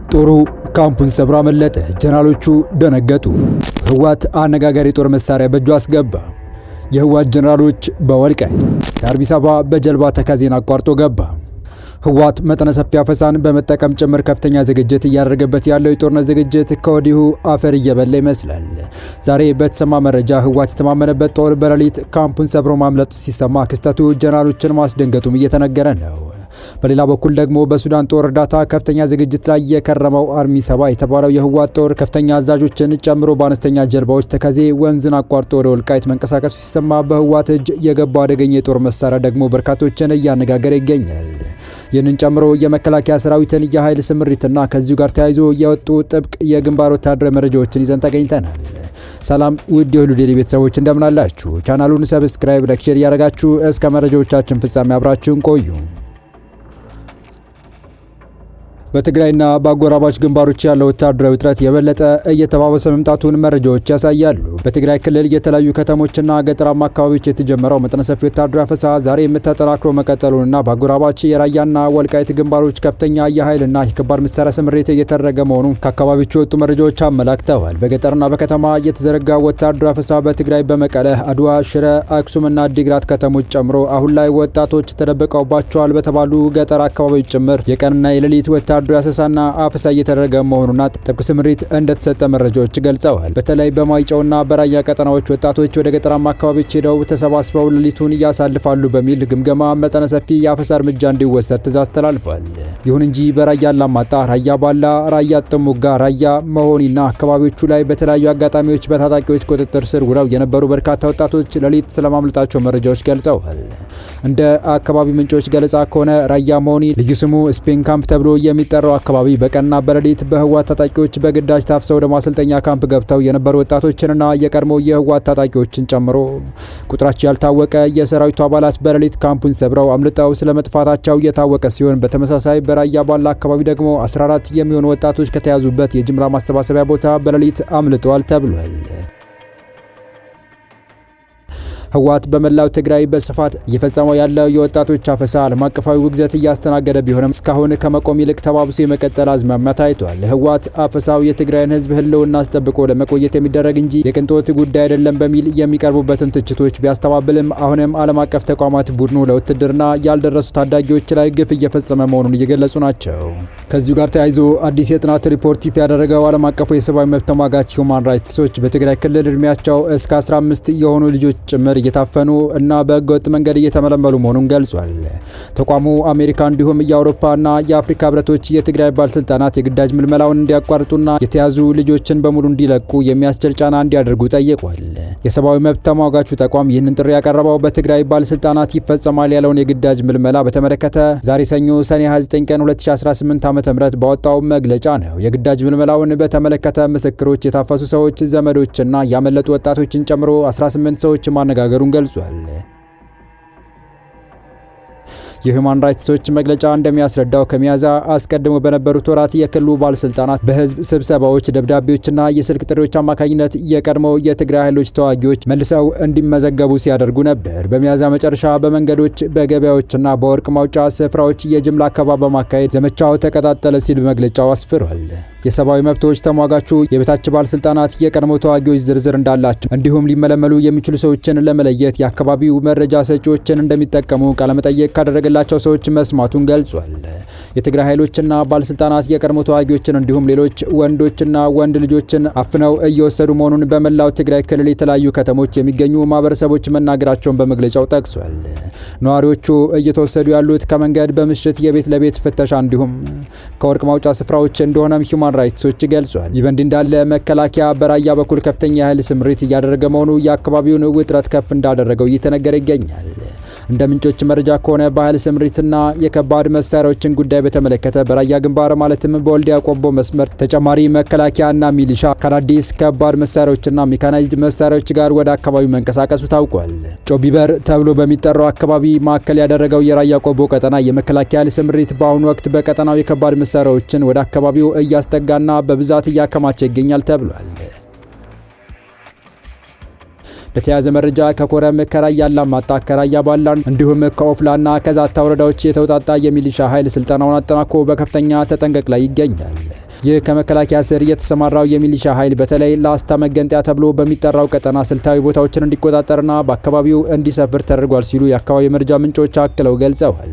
ጦሩ ካምፑን ሰብሮ አመለጠ። ጀነራሎቹ ደነገጡ። ህወሓት አነጋጋሪ ጦር መሳሪያ በእጁ አስገባ። የህወሓት ጀነራሎች በወልቃይት ከአዲስ አበባ በጀልባ ተከዜን አቋርጦ ገባ። ህወሓት መጠነ ሰፊ አፈሳን በመጠቀም ጭምር ከፍተኛ ዝግጅት እያደረገበት ያለው የጦርነት ዝግጅት ከወዲሁ አፈር እየበላ ይመስላል። ዛሬ በተሰማ መረጃ ህወሓት የተማመነበት ጦር በሌሊት ካምፑን ሰብሮ ማምለጡ ሲሰማ ክስተቱ ጀነራሎችን ማስደንገጡም እየተነገረ ነው። በሌላ በኩል ደግሞ በሱዳን ጦር እርዳታ ከፍተኛ ዝግጅት ላይ የከረመው አርሚ 7 የተባለው የህወሓት ጦር ከፍተኛ አዛዦችን ጨምሮ በአነስተኛ ጀልባዎች ተከዜ ወንዝን አቋርጦ ወደ ወልቃይት መንቀሳቀሱ ሲሰማ በህወሓት እጅ የገባው አደገኛ የጦር መሳሪያ ደግሞ በርካቶችን እያነጋገረ ይገኛል። ይህንን ጨምሮ የመከላከያ ሰራዊትን የኃይል ስምሪትና ከዚሁ ጋር ተያይዞ የወጡ ጥብቅ የግንባር ወታደራዊ መረጃዎችን ይዘን ተገኝተናል። ሰላም ውድ የሁሉ ዴይሊ ቤተሰቦች እንደምን አላችሁ? ቻናሉን ሰብስክራይብ፣ ላይክ፣ ሼር እያደረጋችሁ እስከ መረጃዎቻችን ፍጻሜ አብራችሁን ቆዩ። በትግራይና በአጎራባች ግንባሮች ያለው ወታደራዊ ውጥረት የበለጠ እየተባባሰ መምጣቱን መረጃዎች ያሳያሉ። በትግራይ ክልል የተለያዩ ከተሞችና ገጠራማ አካባቢዎች የተጀመረው መጠነ ሰፊ ወታደራዊ አፈሳ ዛሬም ተጠናክሮ መቀጠሉንና በአጎራባች የራያና ወልቃይት ግንባሮች ከፍተኛ የኃይልና የከባድ መሳሪያ ስምሪት እየተደረገ መሆኑን ከአካባቢዎቹ የወጡ መረጃዎች አመላክተዋል። በገጠርና በከተማ የተዘረጋ ወታደራዊ አፈሳ በትግራይ በመቀለ፣ አድዋ፣ ሽረ፣ አክሱምና አዲግራት ከተሞች ጨምሮ አሁን ላይ ወጣቶች ተደብቀውባቸዋል በተባሉ ገጠር አካባቢዎች ጭምር የቀንና የሌሊት ወታደራዊ አሰሳና አፈሳ እየተደረገ መሆኑና ጥብቅ ስምሪት እንደተሰጠ መረጃዎች ገልጸዋል። በተለይ በማይጨውና በራያ ቀጠናዎች ወጣቶች ወደ ገጠራማ አካባቢዎች ሄደው ተሰባስበው ሌሊቱን ያሳልፋሉ በሚል ግምገማ መጠነ ሰፊ የአፈሳ እርምጃ እንዲወሰድ ትዕዛዝ ተላልፏል። ይሁን እንጂ በራያ አላማጣ፣ ራያ ባላ፣ ራያ ጥሙጋ፣ ራያ መሆኒና አካባቢዎቹ ላይ በተለያዩ አጋጣሚዎች በታጣቂዎች ቁጥጥር ስር ውለው የነበሩ በርካታ ወጣቶች ሌሊት ስለማምለጣቸው መረጃዎች ገልጸዋል። እንደ አካባቢ ምንጮች ገለጻ ከሆነ ራያ መሆኒ ልዩ ስሙ ስፔን ካምፕ ተብሎ የሚጠራው አካባቢ በቀንና በሌሊት በህወሓት ታጣቂዎች በግዳጅ ታፍሰው ወደ ማሰልጠኛ ካምፕ ገብተው የነበሩ ወጣቶችንና የቀድሞ የህወሓት ታጣቂዎችን ጨምሮ ቁጥራቸው ያልታወቀ የሰራዊቱ አባላት በሌሊት ካምፑን ሰብረው አምልጠው ስለመጥፋታቸው የታወቀ ሲሆን በተመሳሳይ በራያ ባላ አካባቢ ደግሞ 14 የሚሆኑ ወጣቶች ከተያዙበት የጅምላ ማሰባሰቢያ ቦታ በሌሊት አምልጠዋል ተብሏል። ህወሓት በመላው ትግራይ በስፋት እየፈጸመው ያለው የወጣቶች አፈሳ ዓለም አቀፋዊ ውግዘት እያስተናገደ ቢሆንም እስካሁን ከመቆም ይልቅ ተባብሶ የመቀጠል አዝማሚያ ታይቷል። ህወሓት አፈሳው የትግራይን ህዝብ ህልውና አስጠብቆ ለመቆየት የሚደረግ እንጂ የቅንጦት ጉዳይ አይደለም በሚል የሚቀርቡበትን ትችቶች ቢያስተባብልም አሁንም ዓለም አቀፍ ተቋማት ቡድኑ ለውትድርና ያልደረሱ ታዳጊዎች ላይ ግፍ እየፈጸመ መሆኑን እየገለጹ ናቸው። ከዚሁ ጋር ተያይዞ አዲስ የጥናት ሪፖርት ይፋ ያደረገው ዓለም አቀፉ የሰብአዊ መብት ተሟጋች ሂውማን ራይትስ ዎች በትግራይ ክልል እድሜያቸው እስከ 15 የሆኑ ልጆች ጭምር እየታፈኑ እና በህገወጥ መንገድ እየተመለመሉ መሆኑን ገልጿል። ተቋሙ አሜሪካ እንዲሁም የአውሮፓና የአፍሪካ ህብረቶች የትግራይ ባለስልጣናት የግዳጅ ምልመላውን እንዲያቋርጡና የተያዙ ልጆችን በሙሉ እንዲለቁ የሚያስችል ጫና እንዲያደርጉ ጠይቋል። የሰብአዊ መብት ተሟጋቹ ተቋም ይህንን ጥሪ ያቀረበው በትግራይ ባለስልጣናት ይፈጸማል ያለውን የግዳጅ ምልመላ በተመለከተ ዛሬ ሰኞ ሰኔ 29 ቀን 2018 ዓ.ም ባወጣው መግለጫ ነው። የግዳጅ ምልመላውን በተመለከተ ምስክሮች፣ የታፈሱ ሰዎች ዘመዶችና ያመለጡ ወጣቶችን ጨምሮ 18 ሰዎች ማነጋገሩን ገልጿል። የሂውማን ራይትስ ዎች መግለጫ እንደሚያስረዳው ከሚያዝያ አስቀድሞ በነበሩት ወራት የክልሉ ባለስልጣናት በህዝብ ስብሰባዎች፣ ደብዳቤዎችና የስልክ ጥሪዎች አማካኝነት የቀድሞ የትግራይ ኃይሎች ተዋጊዎች መልሰው እንዲመዘገቡ ሲያደርጉ ነበር። በሚያዝያ መጨረሻ በመንገዶች፣ በገበያዎችና በወርቅ ማውጫ ስፍራዎች የጅምላ አከባ በማካሄድ ዘመቻው ተቀጣጠለ ሲል መግለጫው አስፍሯል። የሰብአዊ መብቶች ተሟጋቹ የበታች ባለስልጣናት የቀድሞ ተዋጊዎች ዝርዝር እንዳላቸው እንዲሁም ሊመለመሉ የሚችሉ ሰዎችን ለመለየት የአካባቢው መረጃ ሰጪዎችን እንደሚጠቀሙ ቃለመጠይቅ ካደረገላቸው ሰዎች መስማቱን ገልጿል። የትግራይ ኃይሎችና ባለስልጣናት የቀድሞ ተዋጊዎችን እንዲሁም ሌሎች ወንዶችና ወንድ ልጆችን አፍነው እየወሰዱ መሆኑን በመላው ትግራይ ክልል የተለያዩ ከተሞች የሚገኙ ማህበረሰቦች መናገራቸውን በመግለጫው ጠቅሷል። ነዋሪዎቹ እየተወሰዱ ያሉት ከመንገድ በምሽት የቤት ለቤት ፍተሻ እንዲሁም ከወርቅ ማውጫ ስፍራዎች እንደሆነም ሂውማን ራይትስ ዎች ገልጿል። ይህ በእንዲህ እንዳለ መከላከያ በራያ በኩል ከፍተኛ የኃይል ስምሪት እያደረገ መሆኑ የአካባቢውን ውጥረት ከፍ እንዳደረገው እየተነገረ ይገኛል። እንደ ምንጮች መረጃ ከሆነ በኃይል ስምሪትና የከባድ መሳሪያዎችን ጉዳይ በተመለከተ በራያ ግንባር ማለትም በወልዲያ ቆቦ መስመር ተጨማሪ መከላከያና ሚሊሻ ከአዳዲስ ከባድ መሳሪያዎችና ሜካናይዝድ መሳሪያዎች ጋር ወደ አካባቢው መንቀሳቀሱ ታውቋል። ጮቢበር ተብሎ በሚጠራው አካባቢ ማዕከል ያደረገው የራያ ቆቦ ቀጠና የመከላከያ ኃይል ስምሪት በአሁኑ ወቅት በቀጠናው የከባድ መሳሪያዎችን ወደ አካባቢው እያስጠጋና በብዛት እያከማቸ ይገኛል ተብሏል። በተያያዘ መረጃ ከኮረም፣ ከራያ አላማጣ፣ ከራያ ባላን እንዲሁም ከኦፍላና ከዛታ ወረዳዎች የተውጣጣ የሚሊሻ ኃይል ስልጠናውን አጠናክሮ በከፍተኛ ተጠንቀቅ ላይ ይገኛል። ይህ ከመከላከያ ስር የተሰማራው የሚሊሻ ኃይል በተለይ ላስታ መገንጠያ ተብሎ በሚጠራው ቀጠና ስልታዊ ቦታዎችን እንዲቆጣጠርና በአካባቢው እንዲሰፍር ተደርጓል ሲሉ የአካባቢ መረጃ ምንጮች አክለው ገልጸዋል።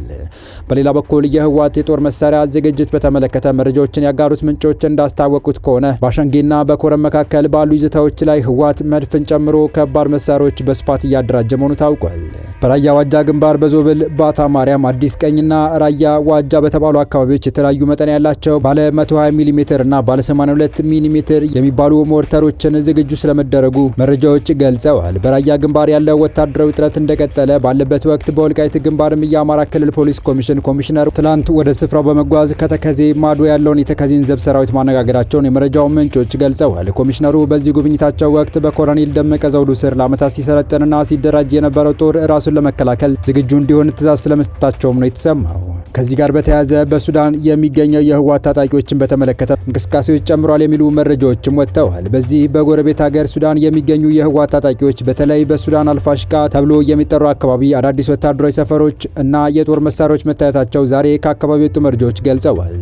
በሌላ በኩል የህወሓት የጦር መሳሪያ ዝግጅት በተመለከተ መረጃዎችን ያጋሩት ምንጮች እንዳስታወቁት ከሆነ በአሸንጌና በኮረም መካከል ባሉ ይዞታዎች ላይ ህወሓት መድፍን ጨምሮ ከባድ መሳሪያዎች በስፋት እያደራጀ መሆኑ ታውቋል። በራያ ዋጃ ግንባር በዞብል ባታ ማርያም፣ አዲስ ቀኝና ራያ ዋጃ በተባሉ አካባቢዎች የተለያዩ መጠን ያላቸው ባለ 120 ሚሜ እና ባለ 82 ሚሜ የሚባሉ ሞርተሮችን ዝግጁ ስለመደረጉ መረጃዎች ገልጸዋል። በራያ ግንባር ያለው ወታደራዊ ውጥረት እንደቀጠለ ባለበት ወቅት በወልቃይት ግንባርም የአማራ ክልል ፖሊስ ኮሚሽነር ትላንት ወደ ስፍራው በመጓዝ ከተከዜ ማዶ ያለውን የተከዜን ዘብ ሰራዊት ማነጋገራቸውን የመረጃው ምንጮች ገልጸዋል። ኮሚሽነሩ በዚህ ጉብኝታቸው ወቅት በኮሎኔል ደመቀ ዘውዱ ስር ለዓመታት ሲሰለጥንና ሲደራጅ የነበረው ጦር ራሱን ለመከላከል ዝግጁ እንዲሆን ትዕዛዝ ስለመስጠታቸውም ነው የተሰማው። ከዚህ ጋር በተያያዘ በሱዳን የሚገኘው የህወሓት ታጣቂዎችን በተመለከተ እንቅስቃሴዎች ጨምሯል የሚሉ መረጃዎችም ወጥተዋል። በዚህ በጎረቤት ሀገር ሱዳን የሚገኙ የህወሓት ታጣቂዎች በተለይ በሱዳን አልፋሽቃ ተብሎ የሚጠሩ አካባቢ አዳዲስ ወታደራዊ ሰፈሮች እና የጦር መሳሪያዎች መታየታቸው ዛሬ ከአካባቢ የወጡ መረጃዎች ገልጸዋል።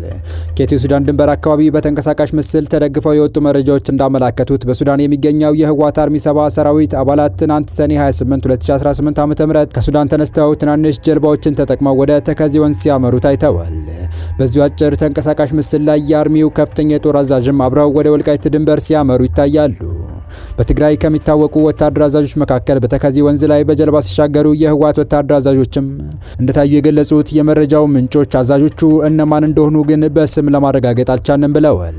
ከኢትዮ ሱዳን ድንበር አካባቢ በተንቀሳቃሽ ምስል ተደግፈው የወጡ መረጃዎች እንዳመላከቱት በሱዳን የሚገኘው የህወሓት አርሚ 70 ሰራዊት አባላት ትናንት ሰኔ 28 2018 ዓ.ም ከሱዳን ተነስተው ትናንሽ ጀልባዎችን ተጠቅመው ወደ ተከዜ ወንዝ ሲያመሩ ታይተዋል። በዚሁ አጭር ተንቀሳቃሽ ምስል ላይ የአርሚው ከፍተኛ የጦር አዛዥም አብረው ወደ ወልቃይት ድንበር ሲያመሩ ይታያሉ። በትግራይ ከሚታወቁ ወታደር አዛዦች መካከል በተከዜ ወንዝ ላይ በጀልባ ሲሻገሩ የህወሓት ወታደር አዛዦችም እንደታዩ የገለጹት የመረጃው ምንጮች አዛዦቹ እነማን እንደሆኑ ግን በስም ለማረጋገጥ አልቻልንም ብለዋል።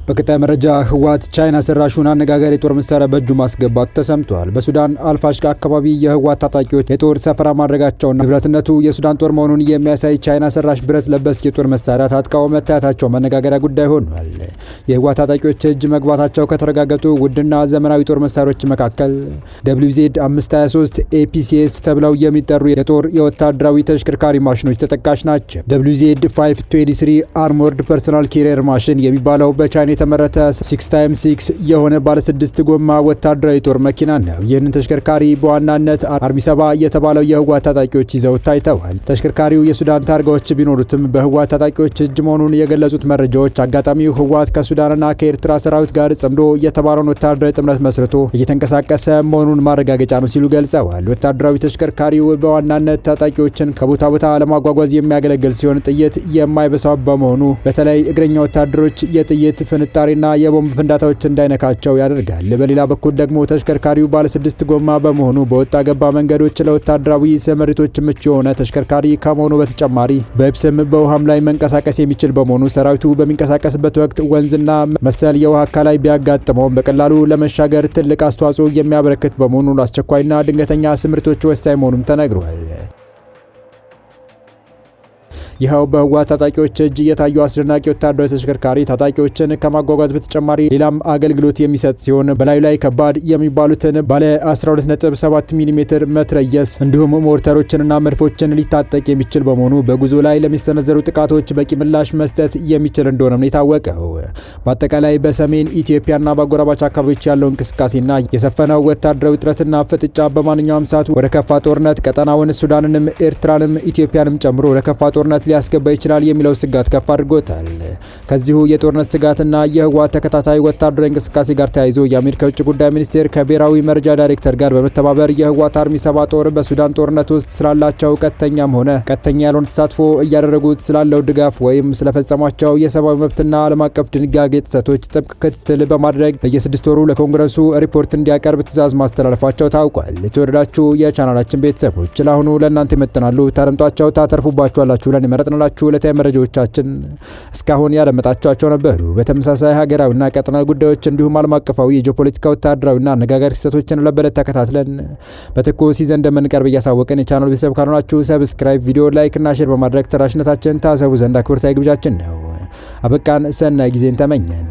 በቀጣይ መረጃ ህወሓት ቻይና ሰራሹን አነጋጋሪ የጦር መሳሪያ በእጁ ማስገባቱ ተሰምቷል። በሱዳን አልፋሽቃ አካባቢ የህወሓት ታጣቂዎች የጦር ሰፈራ ማድረጋቸውና ንብረትነቱ የሱዳን ጦር መሆኑን የሚያሳይ ቻይና ሰራሽ ብረት ለበስ የጦር መሳሪያ ታጥቀው መታየታቸው መነጋገሪያ ጉዳይ ሆኗል። የህወሓት ታጣቂዎች እጅ መግባታቸው ከተረጋገጡ ውድና ዘመናዊ ጦር መሳሪያዎች መካከል WZ523 APCS ተብለው የሚጠሩ የወታደራዊ ተሽከርካሪ ማሽኖች ተጠቃሽ ናቸው። WZ523 አርሞርድ ፐርሰናል ኬሪየር ማሽን የሚባለው በቻይና የተመረተ 6x6 የሆነ ባለ 6 ጎማ ወታደራዊ ጦር መኪና ነው። ይህንን ተሽከርካሪ በዋናነት አርሚ 70 የተባለው የህወሓት ታጣቂዎች ይዘው ታይተዋል። ተሽከርካሪው የሱዳን ታርጋዎች ቢኖሩትም በህወሓት ታጣቂዎች እጅ መሆኑን የገለጹት መረጃዎች አጋጣሚው ህወሓት ከሱዳንና ከኤርትራ ሰራዊት ጋር ጽምዶ የተባለውን ወታደራዊ ጥምረት መስርቶ እየተንቀሳቀሰ መሆኑን ማረጋገጫ ነው ሲሉ ገልጸዋል። ወታደራዊ ተሽከርካሪው በዋናነት ታጣቂዎችን ከቦታ ቦታ ለማጓጓዝ የሚያገለግል ሲሆን ጥይት የማይበሳው በመሆኑ በተለይ እግረኛ ወታደሮች የጥይት ፍንጣሪና የቦምብ ፍንዳታዎች እንዳይነካቸው ያደርጋል። በሌላ በኩል ደግሞ ተሽከርካሪው ባለ 6 ጎማ በመሆኑ በወጣ ገባ መንገዶች ለወታደራዊ ስምሪቶች ምቹ የሆነ ተሽከርካሪ ከመሆኑ በተጨማሪ በየብስም በውሃም ላይ መንቀሳቀስ የሚችል በመሆኑ ሰራዊቱ በሚንቀሳቀስበት ወቅት ወንዝና መሰል የውሃ አካላይ ቢያጋጥመውም በቀላሉ ለመሻገር ትልቅ አስተዋጽኦ የሚያበረክት በመሆኑ አስቸኳይና ድንገተኛ ስምሪቶች ወሳኝ መሆኑም ተነግሯል። ይኸው በህወሓት ታጣቂዎች እጅ የታዩ አስደናቂ ወታደራዊ ተሽከርካሪ ታጣቂዎችን ከማጓጓዝ በተጨማሪ ሌላም አገልግሎት የሚሰጥ ሲሆን በላዩ ላይ ከባድ የሚባሉትን ባለ 12.7 ሚሜ መትረየስ እንዲሁም ሞርተሮችንና መድፎችን ሊታጠቅ የሚችል በመሆኑ በጉዞ ላይ ለሚሰነዘሩ ጥቃቶች በቂ ምላሽ መስጠት የሚችል እንደሆነ ነው የታወቀው። በአጠቃላይ በሰሜን ኢትዮጵያና በአጎራባች አካባቢዎች ያለው እንቅስቃሴና የሰፈነው ወታደራዊ ውጥረትና ፍጥጫ በማንኛውም ሰዓት ወደ ከፋ ጦርነት ቀጠናውን ሱዳንንም ኤርትራንም ኢትዮጵያንም ጨምሮ ወደ ከፋ ጦርነት ሊያስገባ ይችላል የሚለው ስጋት ከፍ አድርጎታል። ከዚሁ የጦርነት ስጋትና የህወሓት ተከታታይ ወታደራዊ እንቅስቃሴ ጋር ተያይዞ የአሜሪካ ውጭ ጉዳይ ሚኒስቴር ከብሔራዊ መረጃ ዳይሬክተር ጋር በመተባበር የህወሓት አርሚ 70 ጦር በሱዳን ጦርነት ውስጥ ስላላቸው ቀጥተኛም ሆነ ቀጥተኛ ያልሆነ ተሳትፎ እያደረጉት ስላለው ድጋፍ ወይም ስለፈጸሟቸው የሰብአዊ መብትና ዓለም አቀፍ ድንጋጌ ጥሰቶች ጥብቅ ክትትል በማድረግ በየ6 ወሩ ለኮንግረሱ ሪፖርት እንዲያቀርብ ትዕዛዝ ማስተላለፋቸው ታውቋል። የተወደዳችሁ የቻናላችን ቤተሰቦች ለአሁኑ ለእናንተ ይመጥናሉ ታደምጧቸው ታተርፉባችኋላችሁ ብለን የመረጥንላችሁ ዕለታዊ መረጃዎቻችን እስካሁን ያደመጣችኋቸው ነበሩ። በተመሳሳይ ሀገራዊና ቀጠናዊ ጉዳዮች እንዲሁም ዓለም አቀፋዊ የጂኦፖለቲካ ወታደራዊና አነጋጋሪ ክስተቶችን ለበለት ተከታትለን በትኩስ ይዘን እንደምንቀርብ እያሳወቅን የቻናሉ ቤተሰብ ካልሆናችሁ ሰብስክራይብ፣ ቪዲዮ ላይክ እና ሼር በማድረግ ተደራሽነታችን ታሰቡ ዘንድ አክብሮታዊ ግብዣችን ነው። አበቃን። ሰናይ ጊዜን ተመኘን።